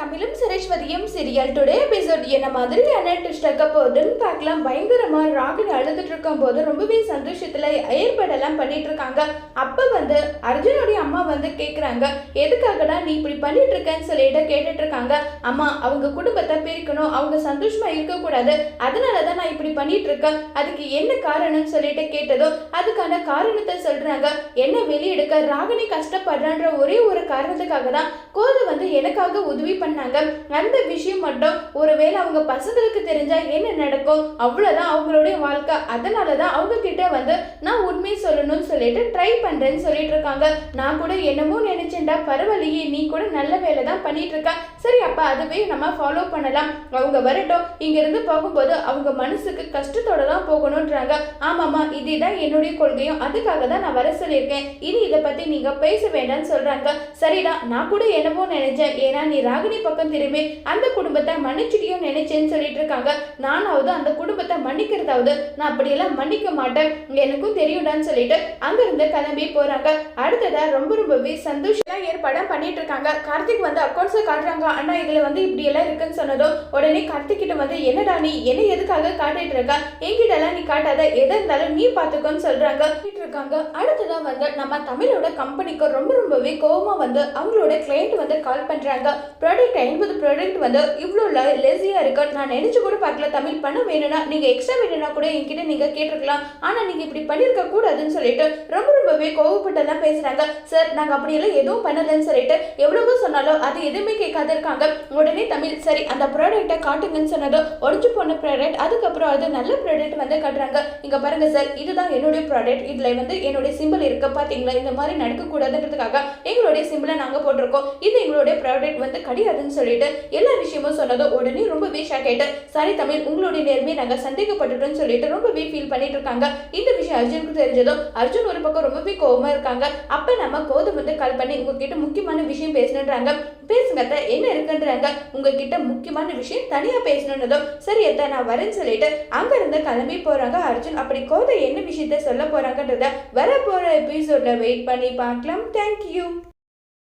தமிழும் சரஸ்வதியும் serial today episode என்ன மாதிரியான ட்விஸ்ட் இருக்க போகுதுன்னு பார்க்கலாம். பயங்கரமா ராகினி அழுதுட்டு இருக்கும் போது ரொம்பவே சந்தோஷத்துல ஏற்பாடெல்லாம் பண்ணிட்டு இருக்காங்க. அப்ப அர்ஜுனுடைய அம்மா கேக்குறாங்க, எதுக்காகடா நீ இப்படி பண்ணிட்டு இருக்கன்னு சொல்லிட்டு கேட்டுட்டு இருக்காங்க. அம்மா, அவங்க குடும்பத்தை பிரிக்கணும், அவங்க சந்தோஷமா இருக்கக்கூடாது, அதனாலதான் நான் இப்படி பண்ணிட்டு இருக்கேன், அதுக்கு என்ன காரணம்னு சொல்லிட்டு கேட்டதும் அதுக்கான காரணத்தை சொல்றாங்க. என்ன வெளியெடுக்க ராகினி கஷ்டப்படுறான்ற ஒரே ஒரு காரணத்துக்காக தான் கோதை எனக்காக உதவி பண்ணாங்க. அந்த விஷயம் மட்டும் ஒருவேளை அவங்க பசங்களுக்கு தெரிஞ்சா என்ன நடக்கும், அவ்வளவுதான் அவங்களுடைய வாழ்க்கை. அதனாலதான் அவங்க கிட்ட நான் உண்மையை சொல்லணும்னு சொல்லிட்டு ட்ரை பண்றேன்னு சொல்லிட்டு இருக்காங்க. நான் கூட என்னமோ நினைச்சேன்டா, பரவாயில்லையே, நீ கூட நல்ல வேலை தான் பண்ணிட்டு இருக்க, சரி அப்ப அதுவே நம்ம ஃபாலோ பண்ணலாம், அவங்க வரட்டும், இங்க இருந்து போகும்போது அவங்க மனசுக்கு கஷ்டத்தோட தான் போகணும்ன்றாங்க. ஆமாமா, இதுதான் என்னுடைய கொள்கையும், அதுக்காக தான் நான் வர சொல்லியிருக்கேன், இனி இதை பத்தி நீங்க பேச வேண்டாம்னு சொல்றாங்க. சரிடா, நான் கூட என்னமோ நினைச்சேன், ஏன்னா நீ ராகினி பக்கம் திரும்பி அந்த குடும்பத்தை மன்னிச்சுட்டியும் நினைச்சேன்னு சொல்லிட்டு இருக்காங்க. நானாவது அந்த குடும்பத்தை மன்னிக்கிறதாவது, நான் அப்படியெல்லாம் மன்னிக்க மாட்டேன், எனக்கும் தெரியும்டான்னு சொல்லிட்டு அங்கிருந்து கிளம்பி போறாங்க. அடுத்ததா ரொம்பவே சந்தோஷமா ஏற்பாடு பண்ணிட்டு இருக்காங்க. கார்த்திக் அக்கௌண்ட்ஸ் காட்டுறாங்க. அண்ணா இதுல இப்படி எல்லாம் இருக்குன்னு சொன்னதும் உடனே கார்த்திக் கிட்ட என்னடா நீ என்ன எதுக்காக காட்டிட்டு இருக்க, என்கிட்ட எல்லாம் நீ காட்டாத, எதா இருந்தாலும் நீ பாத்துக்கோன்னு சொல்றாங்க. அடுத்ததா நம்ம தமிழோட கம்பெனிக்கு ரொம்பவே கோவமா அவங்களோட கிளையண்ட் கால் பண்றாங்க. ப்ராடக்ட் 50 ப்ராடக்ட் இவ்வளோ லேசியா இருக்கு, நான் நினைச்சு கூட பார்க்கல, தமிழ் பண்ண வேணும்னா நீங்க எக்ஸ்ட்ரா வேணும்னா கூட என்கிட்ட நீங்க கேட்டிருக்கலாம், ஆனா நீங்க இப்படி பண்ணிருக்க கூடாதுன்னு சொல்லிட்டு ரொம்பவே கோவப்பட்டெல்லாம் பேசுறாங்க. சார், நாங்க அப்படியெல்லாம் எதுவும் பண்ணலன்னு சொல்லிட்டு எவ்வளவோ சொன்னாலும் அது எதுவுமே கேட்காத இருக்காங்க. உடனே தமிழ், சரி அந்த ப்ராடக்டை காட்டுங்கன்னு சொன்னதும் உடஞ்சு போன ப்ராடக்ட், அதுக்கப்புறம் அது நல்ல ப்ராடக்ட் காட்டுறாங்க. இங்க பாருங்க சார், இதுதான் என்னுடைய ப்ராடக்ட், இதுல என்னுடைய சிம்பிள் இருக்கு பாத்தீங்களா, இந்த மாதிரி நடக்க கூடாதுன்றதுக்காக எங்களுடைய சிம்பிளை நாங்க போட்டிருக்கோம், இது எங்களுடைய ப்ராடக்ட் கிடையாதுன்னு சொல்லிட்டு எல்லா விஷயமும் சொன்னதும் உடனே ரொம்பவே ஷாக் ஆயிட்டு, சாரி தமிழ், உங்களுடைய நேர்மையை நாங்க சந்தேகப்பட்டுட்டோம்னு சொல்லிட்டு ரொம்பவே ஃபீல் பண்ணிட்டு இருக்காங்க. இந்த விஷயம் அர்ஜுனுக்கு தெரிஞ்சதும் அர்ஜுன் ஒரு பக்கம் ரொம்பவே கோவமா இருக்காங்க. அப்ப நம்ம கோதை கால் பண்ணி உங்ககிட்ட முக்கியமான விஷயம் பேசணுன்றாங்க. பேசுங்க அத்தை, என்ன இருக்குன்றாங்க. உங்ககிட்ட முக்கியமான விஷயம் தனியா பேசணுன்னதும் சரி அத்தை நான் வரேன்னு சொல்லிட்டு அங்க இருந்து கிளம்பி போறாங்க அர்ஜுன். அப்படி கோதை என்ன விஷயத்த சொல்ல போறாங்கன்றத வர போற எபிசோட்ல வெயிட் பண்ணி பார்க்கலாம். தேங்க்யூ.